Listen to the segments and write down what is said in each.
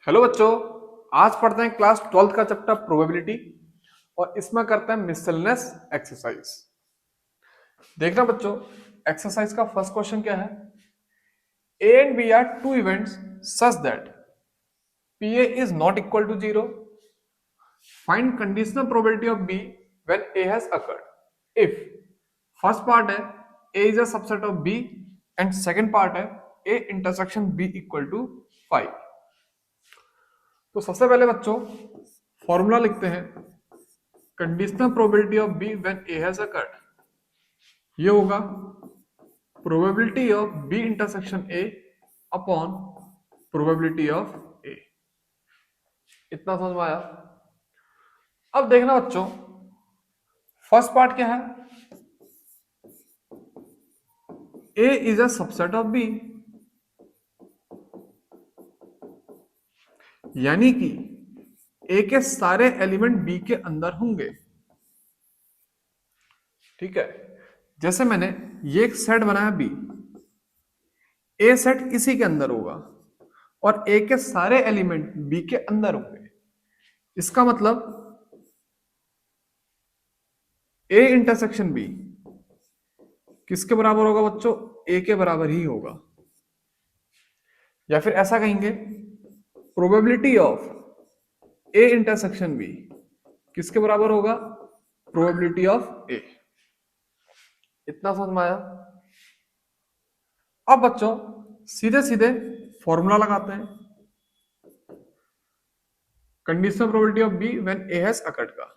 Hello बच्चों, आज पढ़ते हैं क्लास 12th का चैप्टर प्रोबेबिलिटी और इसमें करते हैं मिसलेनियस एक्सरसाइज। देखना बच्चों, एक्सरसाइज का फर्स्ट क्वेश्चन क्या है। A and B are two events such that P A is not equal to 0। Find conditional probability of B when A has occurred if first part है A is a subset of B and second part है A intersection B equal to 5। तो सबसे पहले बच्चों formula लिखते हैं। Conditional probability of B when A has occurred ये होगा probability of B intersection A upon probability of ए। इतना समझ में आया। अब देखना बच्चों, फर्स्ट पार्ट क्या है, A is a subset of B, यानी कि ए के सारे एलिमेंट बी के अंदर होंगे। ठीक है, जैसे मैंने ये एक सेट बनाया बी, ए सेट इसी के अंदर होगा और ए के सारे एलिमेंट बी के अंदर होंगे। इसका मतलब ए इंटरसेक्शन बी किसके बराबर होगा बच्चों, ए के बराबर ही होगा। या फिर ऐसा कहेंगे probability of A intersection B किसके बराबर होगा, प्रोबेबिलिटी ऑफ ए। इतना समझ में आया। अब बच्चों सीधे सीधे फॉर्मूला लगाते हैं conditional probability of B when A has occurred का।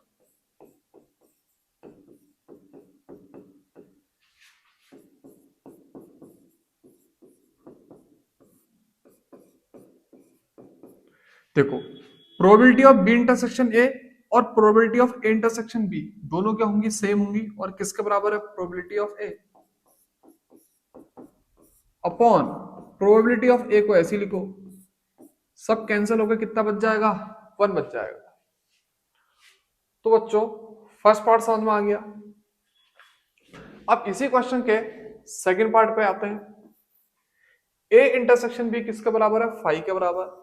देखो, probability of B intersection A और probability of A intersection B दोनों क्या होंगी, सेम होंगी। और किसके बराबर है, probability of A upon probability of A को ऐसे लिखो, सब कैंसिल होकर कितना बच जाएगा, 1 बच जाएगा। तो बच्चों फर्स्ट पार्ट समझ में आ गया। अब इसी क्वेश्चन के सेकंड पार्ट पे आते हैं। ए इंटरसेक्शन बी किसके बराबर है, 5 के बराबर।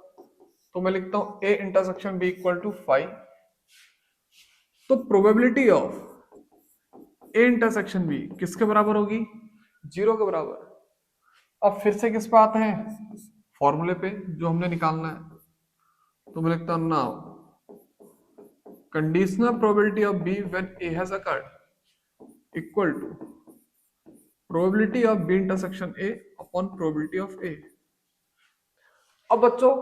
तो मैं लिखता हूं A intersection B equal to 5। तो probability of A intersection B किसके बराबर होगी, 0 के बराबर। अब फिर से किस पे आते हैं, फॉर्मूले पे जो हमने निकालना है। तो मैं लिखता हूं now conditional probability of B when A has occurred equal to probability of B intersection A upon probability of A. अब बच्चों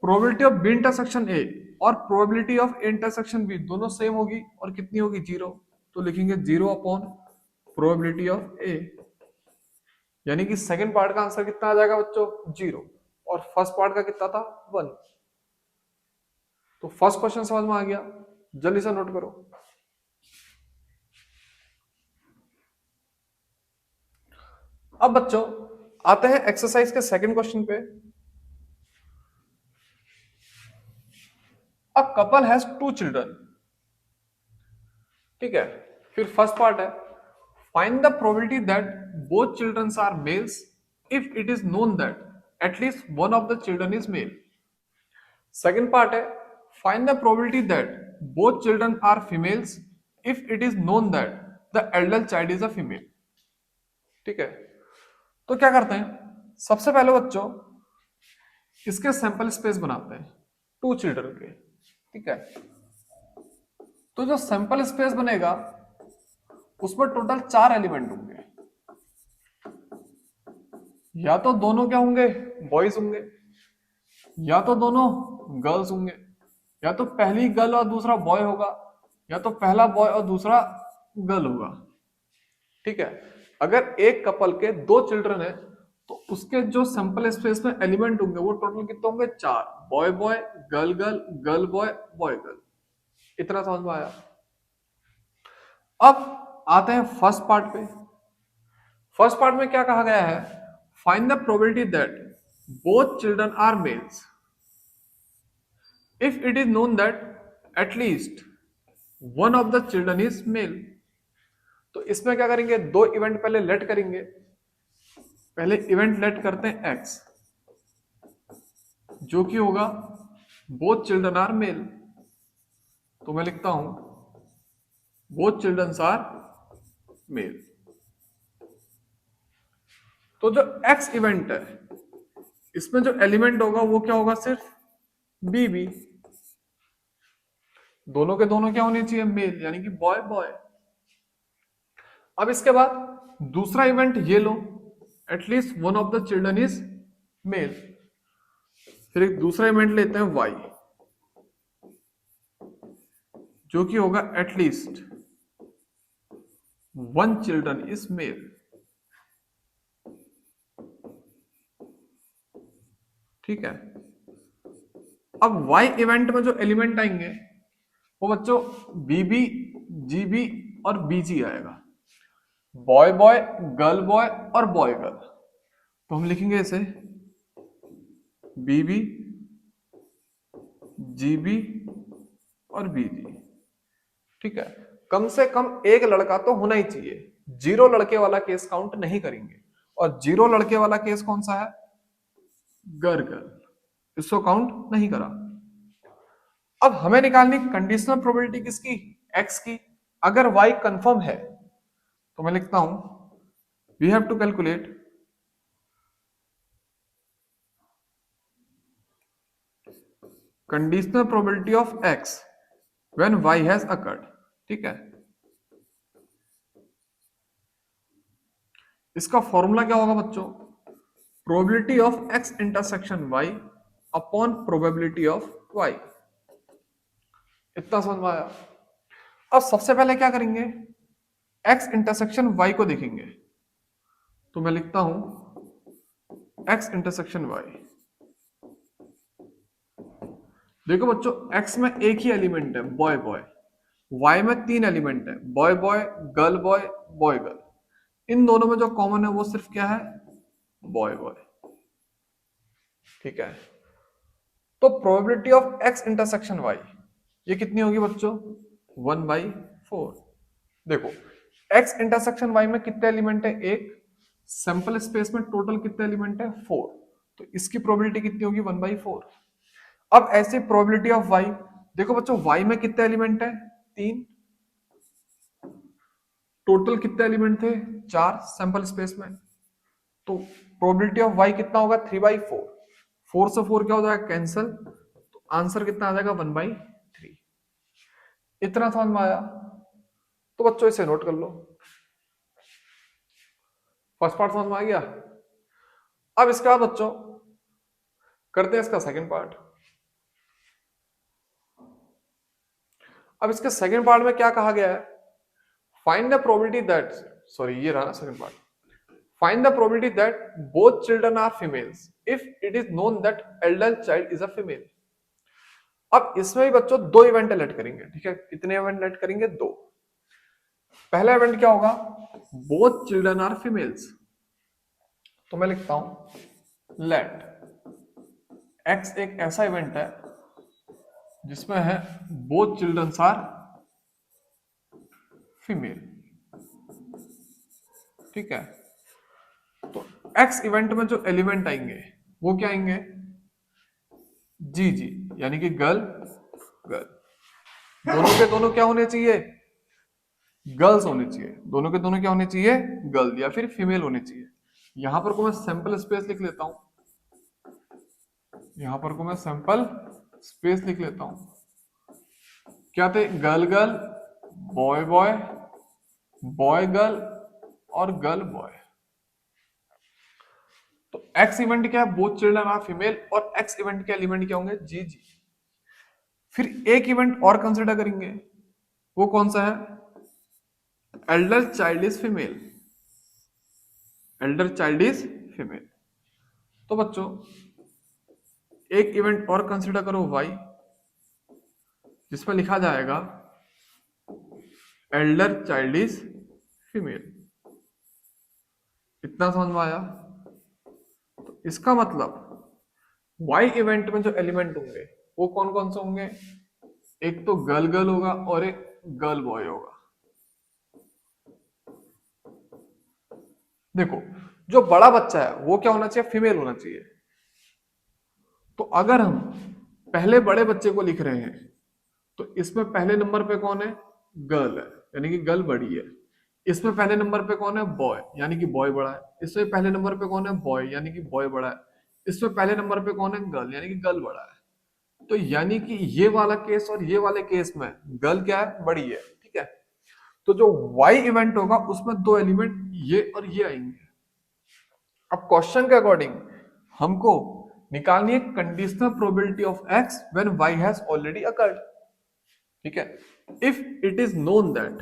probability of B intersection A और probability of A intersection B दोनों सेम होगी और कितनी होगी, 0। तो लिखेंगे 0 अपॉन प्रोबेबिलिटी ऑफ ए, यानी कि सेकंड पार्ट का आंसर कितना आ जाएगा बच्चों, 0। और फर्स्ट पार्ट का कितना था, 1। तो फर्स्ट क्वेश्चन समझ में आ गया, जल्दी से नोट करो। अब बच्चों आते हैं एक्सरसाइज के सेकंड क्वेश्चन पे। A couple has 2 children. ठीक है, फिर फर्स्ट पार्ट है find the probability that both children are males if it is known that at least one of the children is male. Second part है find the probability that both children are females if it is known that the elder child is a female. ठीक है, तो क्या करते हैं, सबसे पहले बच्चों इसके सैंपल स्पेस बनाते हैं 2 चिल्ड्रन के। ठीक है, तो जो सैंपल स्पेस बनेगा उसमें टोटल 4 एलिमेंट होंगे। या तो दोनों क्या होंगे, बॉयज होंगे, या तो दोनों गर्ल्स होंगे, या तो पहली गर्ल और दूसरा बॉय होगा, या तो पहला बॉय और दूसरा गर्ल होगा। ठीक है, अगर एक कपल के 2 चिल्ड्रन है तो उसके जो सैंपल स्पेस में एलिमेंट होंगे वो टोटल कितने होंगे, 4। Boy boy, girl girl, girl boy, boy girl. इतना समझ में आया। अब आते हैं फर्स्ट पार्ट पे। फर्स्ट पार्ट में क्या कहा गया है, find the probability that both children are males if it is known that at least one of the children is male. तो इसमें क्या करेंगे, 2 इवेंट पहले लेट करेंगे। पहले इवेंट लेट करते हैं x, जो कि होगा बोथ चिल्ड्रन आर मेल, तो मैं लिखता हूं बोथ चिल्ड्रन आर मेल। तो जो एक्स इवेंट है इसमें जो एलिमेंट होगा वो क्या होगा, सिर्फ बीबी। दोनों के दोनों क्या होने चाहिए, मेल, यानी कि बॉय बॉय। अब इसके बाद दूसरा इवेंट ये लो, at least one of the children is male. फिर एक दूसरा इवेंट लेते हैं वाई, जो कि होगा at least one children is mail. ठीक है। अब वाई इवेंट में जो एलिमेंट आएंगे वो बच्चों बीबी, जीबी और बीजी आएगा। बॉय बॉय, गर्ल बॉय और बॉय गर्ल। तो हम लिखेंगे इसे बीबी, जीबी और बीजी। ठीक है। कम से कम एक लड़का तो होना ही चाहिए, 0 लड़के वाला केस काउंट नहीं करेंगे। और 0 लड़के वाला केस कौन सा है, गर्ल गर्ल, इसको काउंट नहीं करा। अब हमें निकालनी कंडीशनल प्रोबेबिलिटी किसकी, एक्स की। अगर वाई कंफर्म है तो मैं लिखता हूं we have to calculate conditional probability of X when Y has occurred. ठीक है। इसका फॉर्मूला क्या होगा बच्चों, probability of X intersection Y upon probability of Y. इतना समझ में आया। अब सबसे पहले क्या करेंगे, एक्स इंटरसेक्शन वाई को देखेंगे। तो मैं लिखता हूं एक्स इंटरसेक्शन वाई। देखो बच्चों, एक्स में एक ही एलिमेंट है बॉय बॉय, वाई में 3 एलिमेंट है boy boy, girl boy, boy girl. इन दोनों में जो कॉमन है वो सिर्फ क्या है, बॉय बॉय। ठीक है। तो probability of X intersection Y ये कितनी होगी बच्चों, 1/4। देखो एक्स इंटरसेक्शन वाई में कितने एलिमेंट है, एक। सैंपल स्पेस में टोटल कितने एलिमेंट है, 4। तो इसकी प्रोबेबिलिटी कितनी होगी, 1/4। अब ऐसी प्रोबेबिलिटी ऑफ वाई, देखो बच्चों वाई में कितने एलिमेंट है, 3। टोटल कितने एलिमेंट थे, 4 सैंपल स्पेस में। तो प्रोबेबिलिटी ऑफ वाई कितना होगा, 3/4। 4 से 4 क्या हो जाएगा, कैंसिल। तो आंसर कितना आ जाएगा, 1/3। इतना समझ में आया। तो बच्चों इसे नोट कर लो, फर्स्ट पार्ट समझ में आ गया। अब इसके बाद बच्चों करते हैं इसका सेकंड पार्ट। अब इसके सेकंड पार्ट में क्या कहा गया है, find the probability that, sorry ये रहा second part, find the probability that both children are females if it is known that elder child is a female. अब इसमें भी बच्चों 2 इवेंट लेट करेंगे। ठीक है, कितने इवेंट लेट करेंगे, 2। पहला इवेंट क्या होगा, बोथ चिल्ड्रन आर फीमेल्स। तो मैं लिखता हूं लेट एक्स एक ऐसा इवेंट है जिसमें है बोथ चिल्ड्रन आर फीमेल। ठीक है। तो एक्स इवेंट में जो एलिमेंट आएंगे वो क्या आएंगे, जी जी, यानी कि गर्ल गर्ल। दोनों के दोनों क्या होने चाहिए, गर्ल्स होने चाहिए। दोनों के दोनों क्या होने चाहिए, गर्ल या फिर फीमेल होने चाहिए। यहां पर को मैं सैंपल स्पेस लिख लेता हूं, यहां पर को मैं सैंपल स्पेस लिख लेता हूं। क्या थे, girl girl, boy boy, boy girl और गर्ल बॉय। तो एक्स इवेंट क्या है, बोथ चिल्ड्रन आर फीमेल, और एक्स इवेंट के एलिमेंट क्या होंगे, जी जी। फिर एक इवेंट और कंसिडर करेंगे, वो कौन सा है, Elder child is female. Elder child is female. तो बच्चों एक इवेंट और कंसिडर करो वाई, जिसमें लिखा जाएगा एल्डर चाइल्ड इज फीमेल। इतना समझ में आया। तो इसका मतलब वाई इवेंट में जो एलिमेंट होंगे वो कौन कौन से होंगे, एक तो गर्ल गर्ल होगा और एक गर्ल बॉय होगा। देखो जो बड़ा बच्चा है वो क्या होना चाहिए, फीमेल होना चाहिए। तो अगर हम पहले बड़े बच्चे को लिख रहे हैं, तो इसमें पहले नंबर पे कौन है? गर्ल है, यानी कि गर्ल बड़ी है। इसमें पहले नंबर पे कौन है? बॉय, यानी कि बॉय बड़ा है। इसमें पहले नंबर पे कौन है? बॉय, यानी कि बॉय बड़ा है। इसमें पहले नंबर पे कौन है? गर्ल, यानी कि गर्ल बड़ा है। तो यानी कि ये वाला केस और ये वाले केस में गर्ल क्या है? बड़ी है, ठीक है। तो जो वाई इवेंट होगा उसमें दो एलिमेंट ये और ये आएंगे। अब क्वेश्चन के अकॉर्डिंग हमको निकालनी है conditional probability of X when Y has already occurred, ठीक है। If it is known that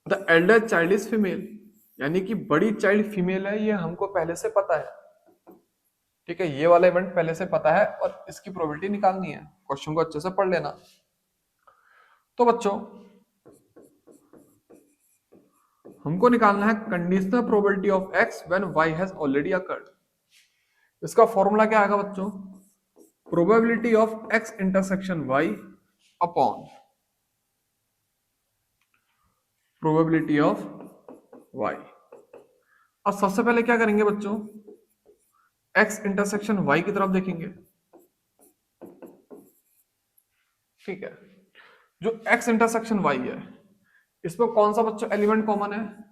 the elder child is female, यानी कि बड़ी चाइल्ड फीमेल है, ये हमको पहले से पता है, ठीक है। ये वाला इवेंट पहले से पता है और इसकी प्रोबेबिलिटी निकालनी है। क्वेश्चन को अच्छे से पढ़ लेना। तो बच्चों हमको निकालना है conditional probability of X when Y has already occurred. इसका फॉर्मूला क्या आएगा बच्चों? Probability of X intersection Y upon probability of Y. अब सबसे पहले क्या करेंगे बच्चों? एक्स इंटरसेक्शन वाई की तरफ देखेंगे, ठीक है। जो एक्स इंटरसेक्शन वाई है, इसमें कौन सा बच्चों एलिमेंट कॉमन है?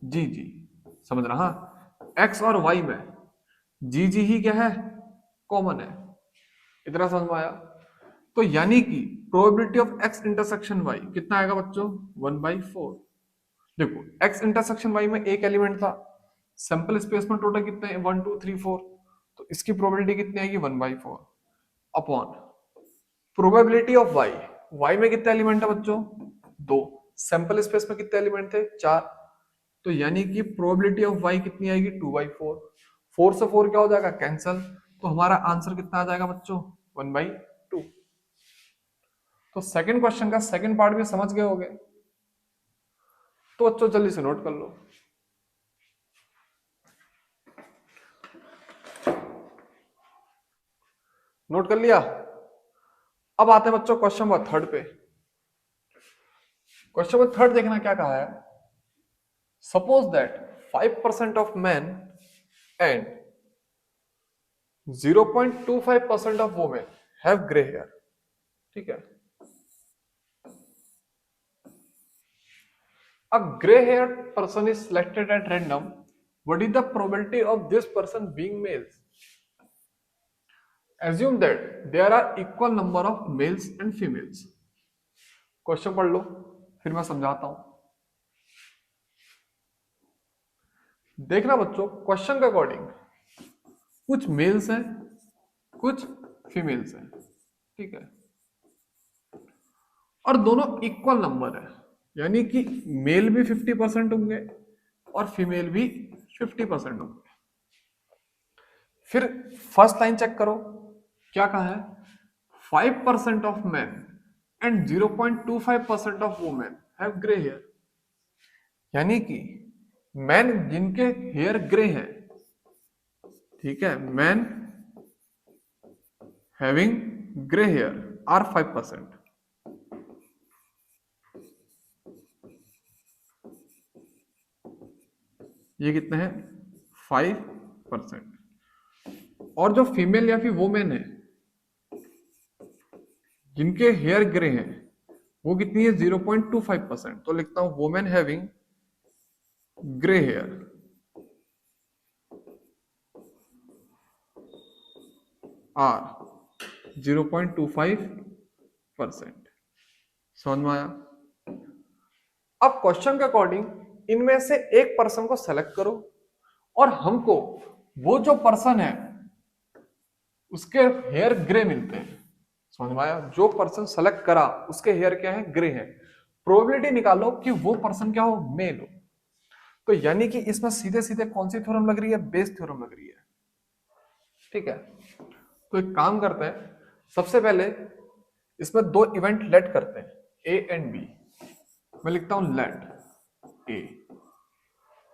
जी जी, समझ रहा। एक्स और वाई में जी जी ही क्या है? कॉमन है। इतना समझ में आया? तो यानी कि probability of X intersection Y कितना आएगा बच्चों? 1/4। देखो एक्स इंटरसेक्शन वाई में एक एलिमेंट था, सैंपल स्पेस में टोटल कितने हैं? 1 2 3 4, तो इसकी प्रोबेबिलिटी कितनी आएगी? 1/4 upon probability of Y. Y में कितने एलिमेंट है बच्चों? 2। सैंपल स्पेस में कितने एलिमेंट थे? 4। तो यानी कि प्रोबेबिलिटी ऑफ वाई कितनी आएगी? 2/4। 4 से 4 क्या हो जाएगा? कैंसल। तो हमारा आंसर कितना आ जाएगा बच्चों? 1/2। तो सेकंड क्वेश्चन का सेकंड पार्ट भी समझ गए होगे। तो बच्चों जल्दी से नोट कर लो। नोट कर लिया? अब आते हैं बच्चों क्वेश्चन नंबर 3 पे। क्वेश्चन नंबर 3 देखना क्या कहा है। Suppose that 5% of man and 0.25% of women have grey hair, ठीक है। A gray haired person is selected at random. What is the probability of this person being males? Assume that there are equal number of males and females. Question पढ़ लो फिर मैं समझाता हूं। देखना बच्चों question के अकॉर्डिंग कुछ मेल्स हैं कुछ फीमेल्स हैं, ठीक है। और दोनों इक्वल नंबर है, यानी कि मेल भी 50% होंगे और फीमेल भी 50% होंगे। फिर फर्स्ट लाइन चेक करो क्या कहा है? 5% of man and 0.25% of women have grey hair, यानी कि मैन जिनके हेयर ग्रे हैं, ठीक है, man having grey hair are 5%। ये कितने हैं? 5%। और जो फीमेल या फिर वुमेन है जिनके हेयर ग्रे हैं वो कितनी है? 0.25%। तो लिखता हूं women having grey hair are 0.25%। समझ में आया? अब क्वेश्चन के अकॉर्डिंग इनमें से एक पर्सन को सेलेक्ट करो और हमको वो जो पर्सन है उसके हेयर ग्रे मिलते हैं। समझ में आया? जो पर्सन सेलेक्ट करा उसके हेयर क्या है? ग्रे है। प्रोबेबिलिटी निकालो कि वो पर्सन क्या हो? मेल हो। तो यानी कि इसमें सीधे सीधे कौन सी थ्योरम लग रही है? बेस थ्योरम लग रही है, ठीक है। तो एक काम करते हैं, सबसे पहले इसमें दो इवेंट लेट करते हैं, ए एंड बी। मैं लिखता हूं लेट ए।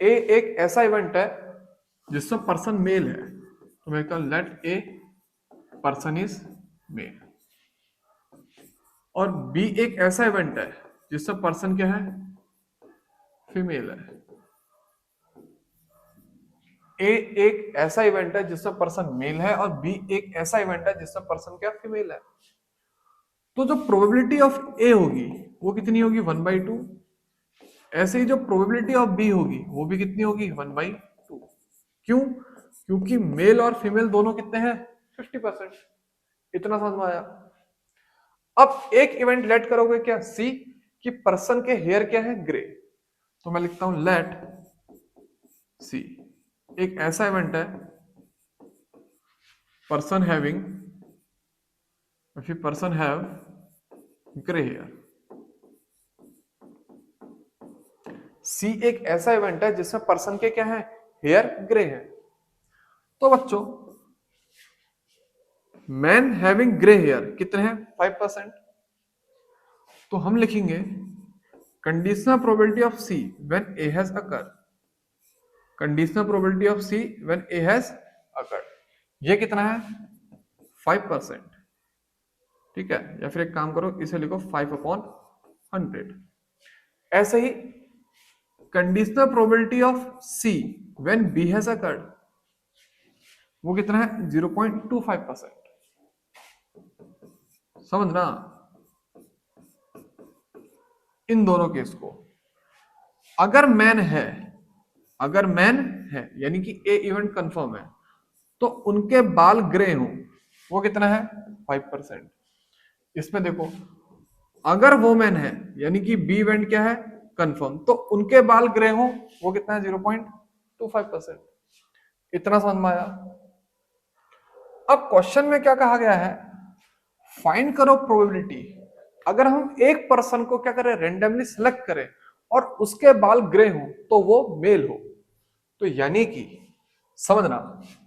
ए एक ऐसा इवेंट है जिसमें पर्सन मेल है, तो मैं लिखता हूं let a person is male. और बी एक ऐसा इवेंट है जिसमें पर्सन क्या है? फीमेल है। ए एक ऐसा इवेंट है जिसमें पर्सन मेल है और बी एक ऐसा इवेंट है जिसमें पर्सन क्या फीमेल है, तो जो प्रोबेबिलिटी ऑफ ए होगी वो कितनी होगी 1/2। ऐसे ही जो प्रोबेबिलिटी ऑफ बी होगी वो भी कितनी होगी 1/2। क्यों? क्योंकि मेल और फीमेल दोनों कितने हैं 50%। इतना समझ में आया। अब एक इवेंट लेट करोगे क्या सी कि पर्सन के हेयर क्या है ग्रे, तो मैं लिखता हूं लेट सी एक ऐसा इवेंट है person having person have grey hair. C एक ऐसा इवेंट है जिसमें पर्सन के क्या है हेयर ग्रे है। तो बच्चों मैन हैविंग ग्रे हेयर कितने हैं 5%। तो हम लिखेंगे conditional probability of C when A has occurred, conditional probability of C when A has occurred ये कितना है 5%। ठीक है, या फिर एक काम करो इसे लिखो 5/100। ऐसे ही conditional probability of C when B has occurred वो कितना है 0.25%। समझना इन दोनों केस को। अगर मैन है, अगर मैन है यानी कि ए इवेंट कंफर्म है तो उनके बाल ग्रे हो वो कितना है 5%। इसमें देखो अगर वो मैन है यानी कि बी इवेंट क्या है कंफर्म तो उनके बाल ग्रे हो वो कितना है 0.25%। इतना समझ में आया। अब क्वेश्चन में क्या कहा गया है फाइंड करो प्रोबेबिलिटी अगर हम एक पर्सन को क्या करें रेंडमली सिलेक्ट करें और उसके बाल ग्रे हो तो वो मेल हो। तो यानी कि समझना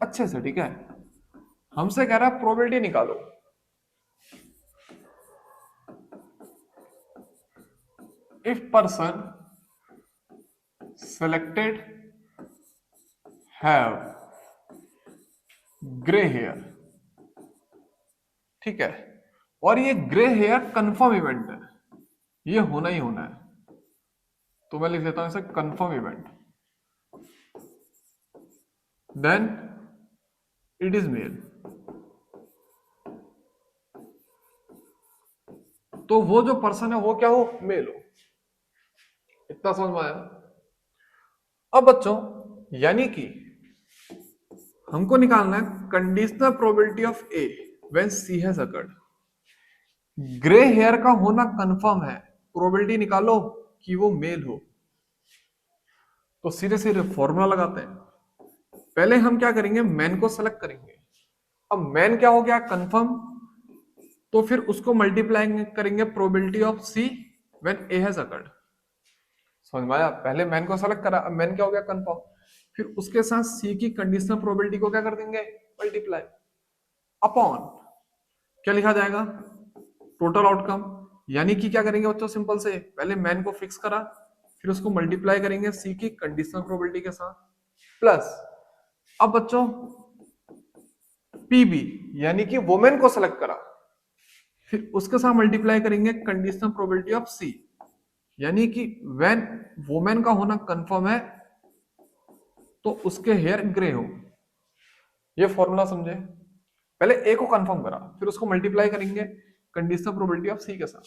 अच्छे से, ठीक है, हमसे कह रहा है प्रोबेबिलिटी निकालो। If person selected have grey hair, ठीक है, और ये ग्रे हेयर कंफर्म इवेंट है, ये होना ही होना है, तो मैं लिख देता हूं इसे confirm event, then it is male. तो वो जो पर्सन है वो क्या हो मेल हो। इतना समझ में आया। अब बच्चों यानी कि हमको निकालना है conditional probability of A when C has occurred. Grey hair का होना कंफर्म है, प्रोबेबिलिटी निकालो कि वो मेल हो। तो सीधे सीधे फॉर्मूला लगाते हैं। पहले हम क्या करेंगे मैन को सेलेक्ट करेंगे। अब मैन क्या हो गया कंफर्म, तो फिर उसको मल्टीप्लाई करेंगे probability of C when A has occurred. समझ में आया। पहले मैन को सेलेक्ट करा, अब मैन क्या हो गया कंफर्म, फिर उसके साथ सी की कंडीशनल प्रोबेबिलिटी को क्या कर देंगे मल्टीप्लाई अपॉन क्या लिखा जाएगा टोटल आउटकम। यानी कि क्या करेंगे बच्चों सिंपल से पहले मैन को फिक्स करा फिर उसको मल्टीप्लाई करेंगे सी की कंडीशनल प्रोबेबिलिटी के साथ प्लस अब बच्चों पीबी यानी कि वुमेन को सेलेक्ट करा फिर उसके साथ मल्टीप्लाई करेंगे कंडीशनल प्रोबेबिलिटी ऑफ सी यानी कि व्हेन वुमेन का होना कंफर्म है तो उसके हेयर ग्रे हो। ये फॉर्मूला समझे। पहले ए को कंफर्म करा फिर उसको मल्टीप्लाई करेंगे कंडीशनल प्रोबेबिलिटी ऑफ सी के साथ,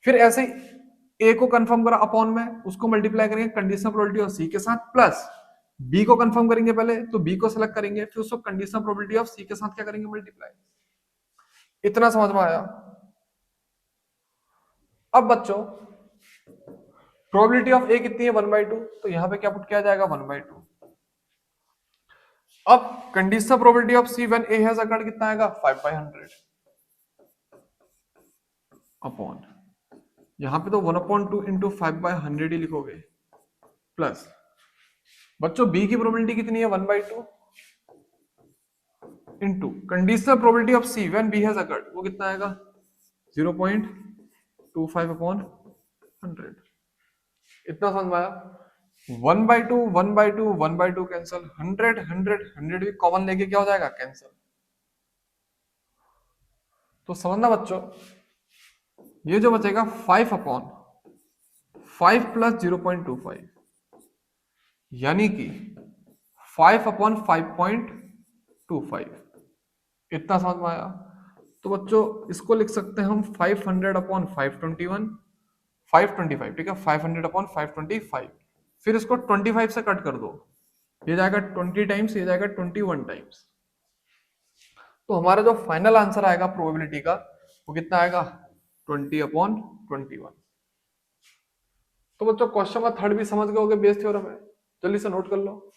फिर ऐसे ही ए को कंफर्म करा अपॉन में उसको मल्टीप्लाई करेंगे कंडीशनल प्रोबेबिलिटी ऑफ सी के साथ प्लस बी को कंफर्म करेंगे पहले तो बी को सेलेक्ट करेंगे फिर उसको कंडीशनल प्रोबेबिलिटी ऑफ सी के साथ क्या करेंगे मल्टीप्लाई। इतना समझ में आया। अब बच्चों प्रोबेबिलिटी ऑफ ए कितनी है 1/2 तो यहां पे क्या पुट किया जाएगा 1/2। अब conditional probability of C when A has occurred कितना आएगा 5/100 अपॉन यहां पे तो 1/2 इंटू 5/100 ही लिखोगे प्लस बच्चों बी की प्रोबेबिलिटी कितनी है 1/2 into conditional probability of C when B has occurred वो कितना आएगा 0.25 अपॉन 100। इतना समझ में आया। 1/2 1/2 1/2 कैंसिल 100 100 100 भी कॉमन लेके क्या हो जाएगा कैंसिल। तो समझना बच्चों ये जो बचेगा 5 अपॉन 5 प्लस 0.25 यानी कि 5/5.25, इतना समझ में आया। तो बच्चों इसको लिख सकते हैं हम 500/521, 525, ठीक है, 500/525। फिर इसको 25 से कट कर दो, ये जाएगा 20 टाइम्स, ये जाएगा 21 टाइम्स। तो हमारा जो फाइनल आंसर आएगा प्रोबेबिलिटी का वो कितना आएगा, 20/21। तो बच्चों क्वेश्चन का थर्ड भी समझ गए होगे, बेस थ्योरम है, जल्दी से नोट कर लो।